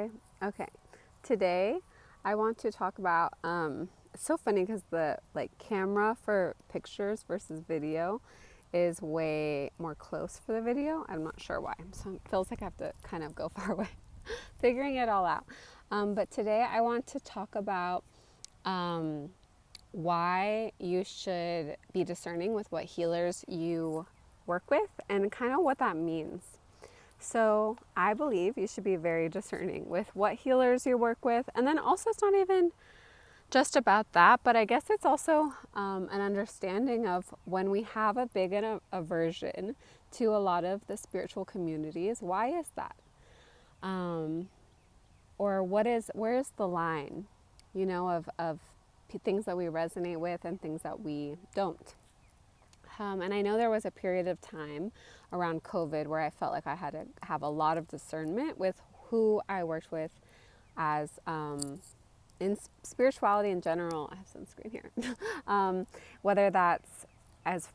Hi. Okay. Today I want to talk about it's so funny because the camera for pictures versus video is way more close for the video. I'm not sure why. So it feels like I have to kind of go far away figuring it all out. But today I want to talk about why you should be discerning with what healers you work with and kind of what that means. So I believe you should be very discerning with what healers you work with. And then also, it's not even just about that, but I guess it's also an understanding of when we have a big aversion to a lot of the spiritual communities. Why is that? Or where is the line, of things that we resonate with and things that we don't. And I know there was a period of time around COVID where I felt like I had to have a lot of discernment with who I worked with as in spirituality in general. I have sunscreen here. Whether that's as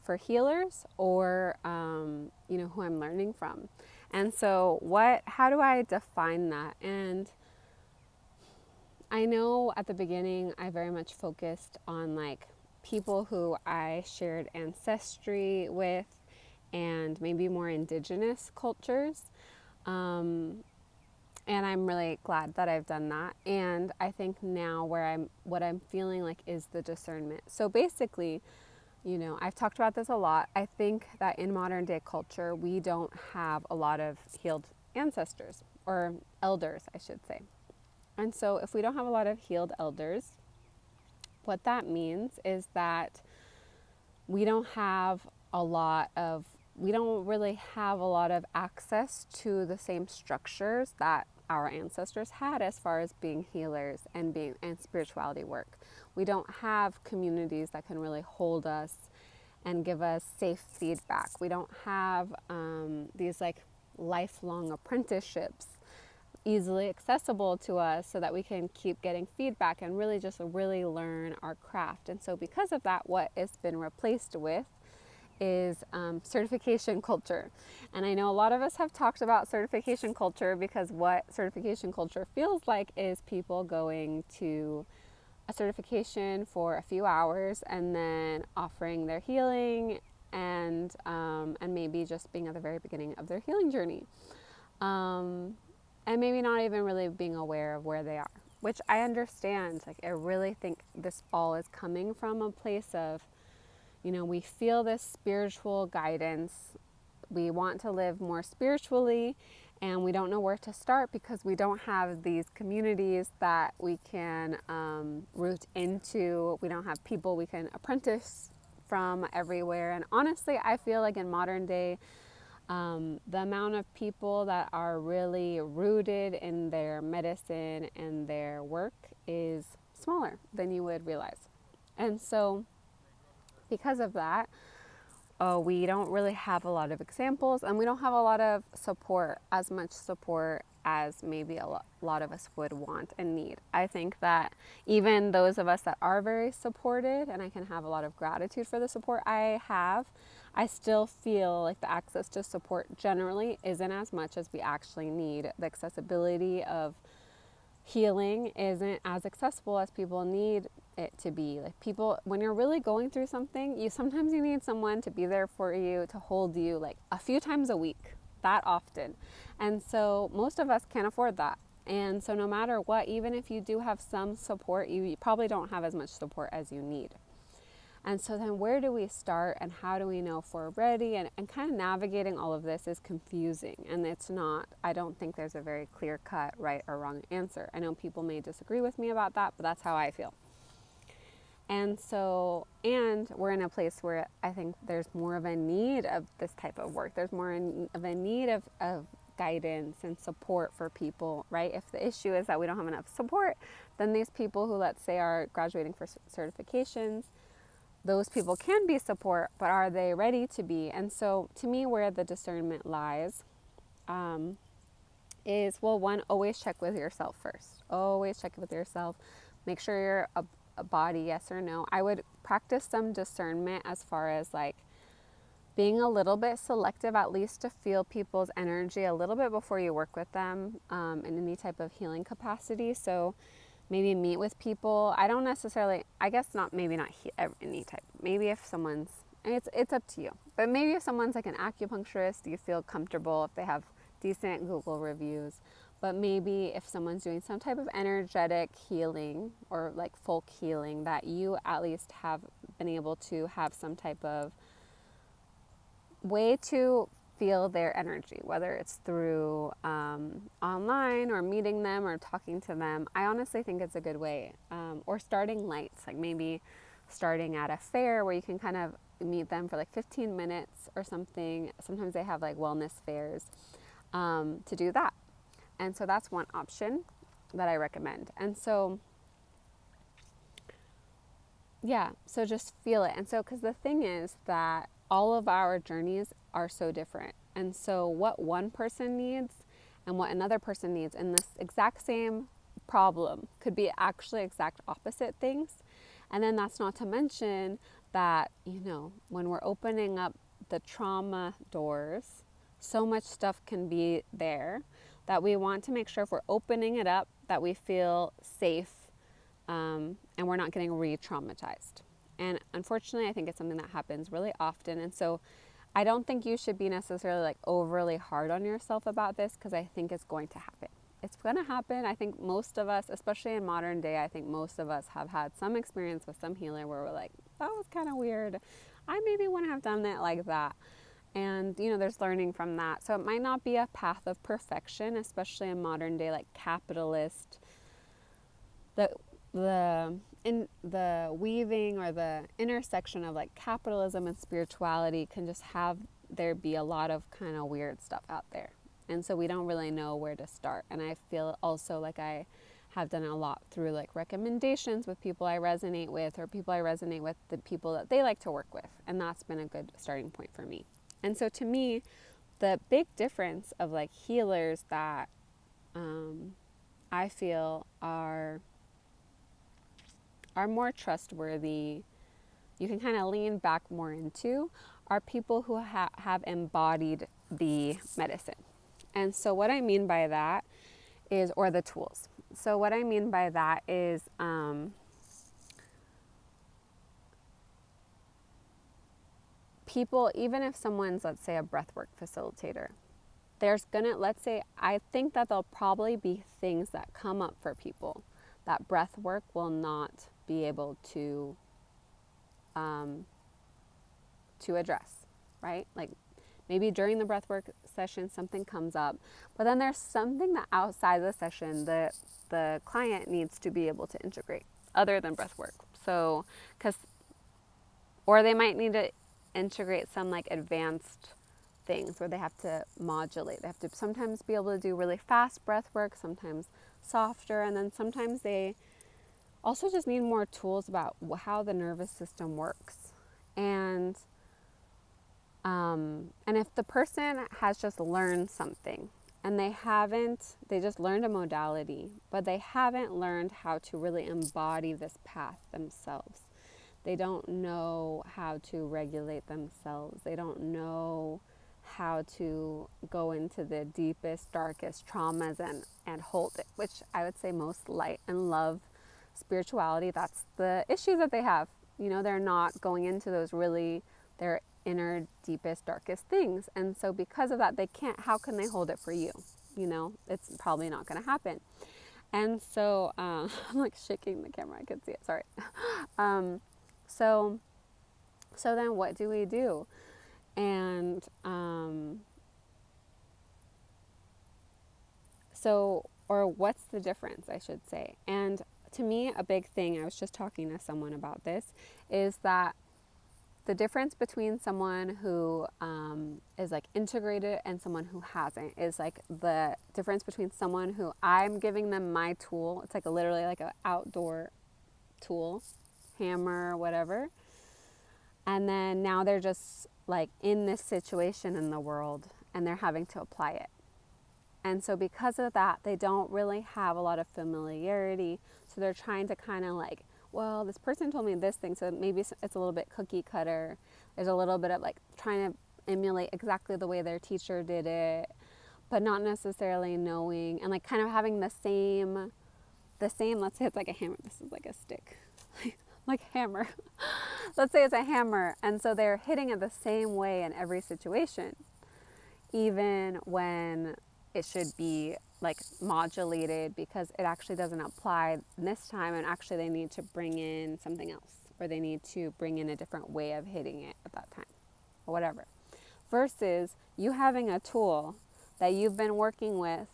for healers or who I'm learning from. And so how do I define that? And I know at the beginning I very much focused on people who I shared ancestry with and maybe more indigenous cultures. And I'm really glad that I've done that. And I think now what I'm feeling like is the discernment. So basically, I've talked about this a lot. I think that in modern day culture, we don't have a lot of healed ancestors or elders, I should say. And so if we don't have a lot of healed elders, what that means is that we don't really have a lot of access to the same structures that our ancestors had as far as being healers and spirituality work. We don't have communities that can really hold us and give us safe feedback. We don't have these lifelong apprenticeships easily accessible to us so that we can keep getting feedback and really learn our craft. And so because of that, what it's been replaced with is certification culture. And I know a lot of us have talked about certification culture because what certification culture feels like is people going to a certification for a few hours and then offering their healing and maybe just being at the very beginning of their healing journey. And maybe not even really being aware of where they are, which I understand. I really think this all is coming from a place of, we feel this spiritual guidance. We want to live more spiritually, and we don't know where to start because we don't have these communities that we can root into. We don't have people we can apprentice from everywhere. And honestly, I feel like in modern day, the amount of people that are really rooted in their medicine and their work is smaller than you would realize. And so because of that, we don't really have a lot of examples and we don't have a lot of support, as much support as maybe a lot of us would want and need. I think that even those of us that are very supported, and I can have a lot of gratitude for the support I have, I still feel like the access to support generally isn't as much as we actually need. The accessibility of healing isn't as accessible as people need it to be. People, when you're really going through something, sometimes you need someone to be there for you, to hold you a few times a week, that often. And so most of us can't afford that. And so no matter what, even if you do have some support, you probably don't have as much support as you need. And so then where do we start and how do we know if we're ready? And kind of navigating all of this is confusing. And I don't think there's a very clear cut right or wrong answer. I know people may disagree with me about that, but that's how I feel. And so, and we're in a place where I think there's more of a need of this type of work. There's more of a need of guidance and support for people, right? If the issue is that we don't have enough support, then these people who, let's say, are graduating for certifications, those people can be support, but are they ready to be? And so to me, where the discernment lies is, well, one, always check with yourself first. Always check with yourself. Make sure you're a body, yes or no. I would practice some discernment as far as being a little bit selective, at least to feel people's energy a little bit before you work with them in any type of healing capacity. So maybe meet with people. I don't necessarily, I guess not, maybe not any type. Maybe if someone's, and it's up to you. But maybe if someone's like an acupuncturist, you feel comfortable if they have decent Google reviews. But maybe if someone's doing some type of energetic healing or like folk healing, that you at least have been able to have some type of way to feel their energy, whether it's through online or meeting them or talking to them. I honestly think it's a good way. Or starting lights, like maybe starting at a fair where you can kind of meet them for like 15 minutes or something. Sometimes they have like wellness fairs to do that. And so that's one option that I recommend. And so, yeah, so just feel it. And so, because the thing is that all of our journeys are so different. And so what one person needs and what another person needs in this exact same problem could be actually exact opposite things. And then that's not to mention that, you know, when we're opening up the trauma doors, so much stuff can be there that we want to make sure if we're opening it up that we feel safe and we're not getting re-traumatized. And unfortunately, I think it's something that happens really often. And so I don't think you should be necessarily like overly hard on yourself about this, because I think it's going to happen. It's going to happen. I think most of us, especially in modern day, I think most of us have had some experience with some healer where we're like, that was kind of weird. I maybe wouldn't have done it like that. And, you know, there's learning from that. So it might not be a path of perfection, especially in modern day, like capitalist, in the weaving or the intersection of like capitalism and spirituality can just have there be a lot of kind of weird stuff out there. And so we don't really know where to start. And I feel also like I have done a lot through like recommendations with people I resonate with, or people I resonate with, the people that they like to work with. And that's been a good starting point for me. And so to me, the big difference of like healers that I feel are more trustworthy, you can kind of lean back more into, are people who have embodied the medicine. And so what I mean by that is, or the tools. So what I mean by that is people, even if someone's, let's say, a breathwork facilitator, there's gonna, let's say, I think that there'll probably be things that come up for people that breath work will not be able to address, right? Like maybe during the breathwork session something comes up, but then there's something that outside the session the client needs to be able to integrate other than breathwork. So, or they might need to integrate some like advanced things where they have to modulate. They have to sometimes be able to do really fast breath work, sometimes softer, and then sometimes they also just need more tools about how the nervous system works. And if the person has just learned something and they just learned a modality, but they haven't learned how to really embody this path themselves. They don't know how to regulate themselves. They don't know how to go into the deepest, darkest traumas and hold it, which I would say most light and love spirituality, that's the issue that they have. You know, they're not going into those really, their inner, deepest, darkest things. And so because of that, they can't, how can they hold it for you? You know, it's probably not going to happen. And so, I'm like shaking the camera, I could see it, sorry. So then what do we do? And or what's the difference, I should say. And to me, a big thing, I was just talking to someone about this, is that the difference between someone who is like integrated and someone who hasn't is like the difference between someone who I'm giving them my tool. It's like literally like an outdoor tool, hammer, whatever. And then now they're just like in this situation in the world and they're having to apply it. And so because of that, they don't really have a lot of familiarity. So they're trying to kind of like, well, this person told me this thing, so maybe it's a little bit cookie cutter. There's a little bit of like trying to emulate exactly the way their teacher did it, but not necessarily knowing, and like kind of having the same, let's say it's like a hammer. This is like a stick, like hammer. Let's say it's a hammer. And so they're hitting it the same way in every situation, even when it should be like modulated because it actually doesn't apply this time, and actually they need to bring in something else, or they need to bring in a different way of hitting it at that time, or whatever. Versus you having a tool that you've been working with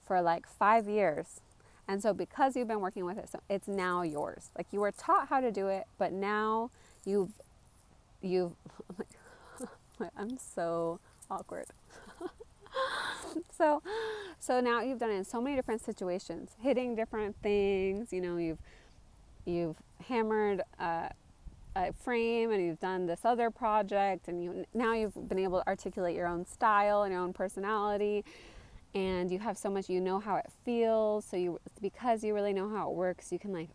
for like 5 years. And so because you've been working with it, so it's now yours. Like you were taught how to do it, but now you've I'm so awkward. So now you've done it in so many different situations, hitting different things. You know, you've hammered a frame, and you've done this other project, and now you've been able to articulate your own style and your own personality, and you have so much, you know how it feels. So because you really know how it works, you can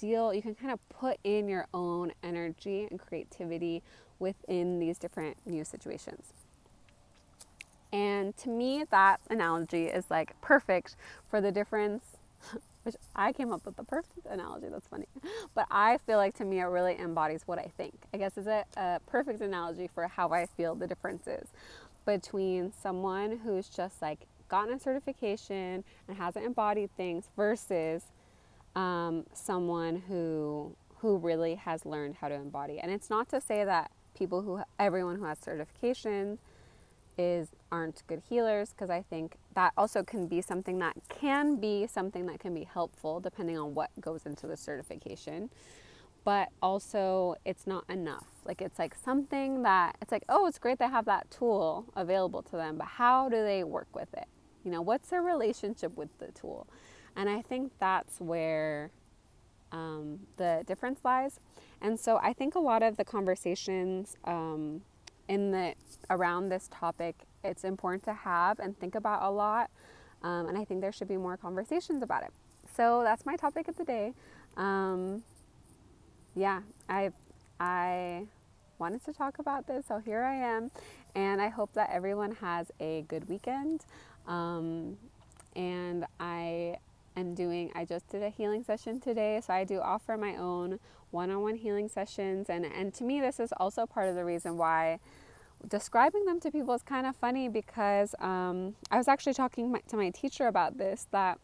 you can kind of put in your own energy and creativity within these different new situations. And to me, that analogy is like perfect for the difference, which I came up with the perfect analogy. That's funny. But I feel like to me, it really embodies what I think. I guess is a perfect analogy for how I feel the differences between someone who's just like gotten a certification and hasn't embodied things versus someone who really has learned how to embody. And it's not to say that everyone who has certification aren't good healers, because I think that also can be something that can be helpful depending on what goes into the certification. But also it's not enough. Like it's like something that it's like, oh, it's great they have that tool available to them, but how do they work with it? You know, what's their relationship with the tool? And I think that's where the difference lies. And so I think a lot of the conversations around this topic, it's important to have and think about a lot. And I think there should be more conversations about it. So that's my topic of the day. I wanted to talk about this, so here I am. And I hope that everyone has a good weekend. And I just did a healing session today, so I do offer my own one-on-one healing sessions, and to me this is also part of the reason why describing them to people is kind of funny, because I was actually talking to my teacher about this, that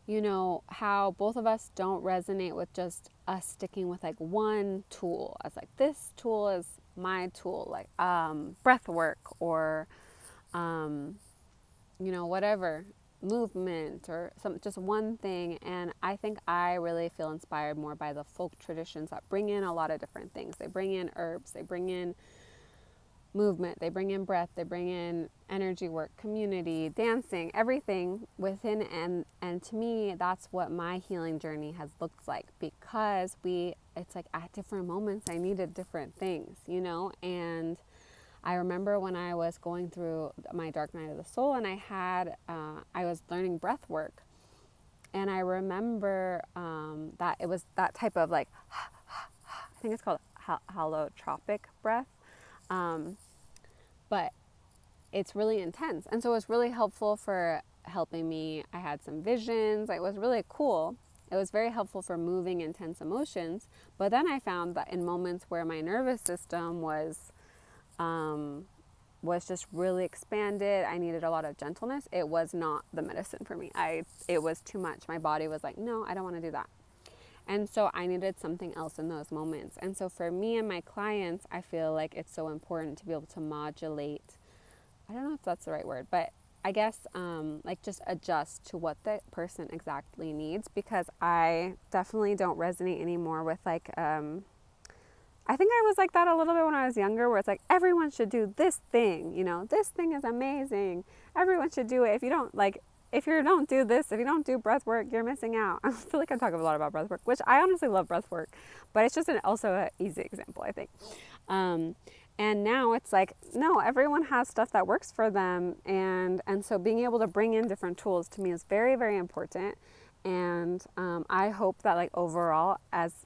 you know how both of us don't resonate with just us sticking with like one tool as like, this tool is my tool, like breath work, or you know, whatever, movement, or just one thing. And I think I really feel inspired more by the folk traditions that bring in a lot of different things. They bring in herbs, they bring in movement, they bring in breath, they bring in energy work, community, dancing, everything within. And to me, that's what my healing journey has looked like, because it's like at different moments I needed different things, you know. And I remember when I was going through my dark night of the soul, and I was learning breath work, and I remember that it was that type of like, I think it's called holotropic breath, but it's really intense, and so it was really helpful for helping me. I had some visions. It was really cool. It was very helpful for moving intense emotions. But then I found that in moments where my nervous system was just really expanded, I needed a lot of gentleness, it was not the medicine for me. It was too much. My body was like, no, I don't want to do that. And so I needed something else in those moments. And so for me and my clients, I feel like it's so important to be able to modulate, I don't know if that's the right word, but I guess like just adjust to what the person exactly needs, because I definitely don't resonate anymore with like I think I was like that a little bit when I was younger, where it's like, everyone should do this thing, you know, this thing is amazing, everyone should do it. If you don't do this, if you don't do breath work, you're missing out. I feel like I talk a lot about breath work, which I honestly love breath work, but it's just also an easy example, I think. And now it's like, no, everyone has stuff that works for them. And so being able to bring in different tools to me is very, very important. And I hope that like overall, as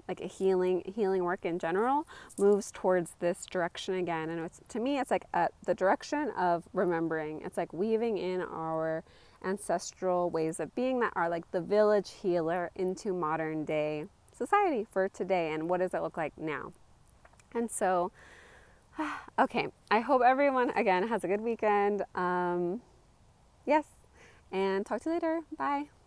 like a healing work in general moves towards this direction again. And it's, to me, it's like the direction of remembering. It's like weaving in our ancestral ways of being that are like the village healer into modern day society for today. And what does it look like now? And so, okay, I hope everyone, again, has a good weekend. Yes, and talk to you later. Bye.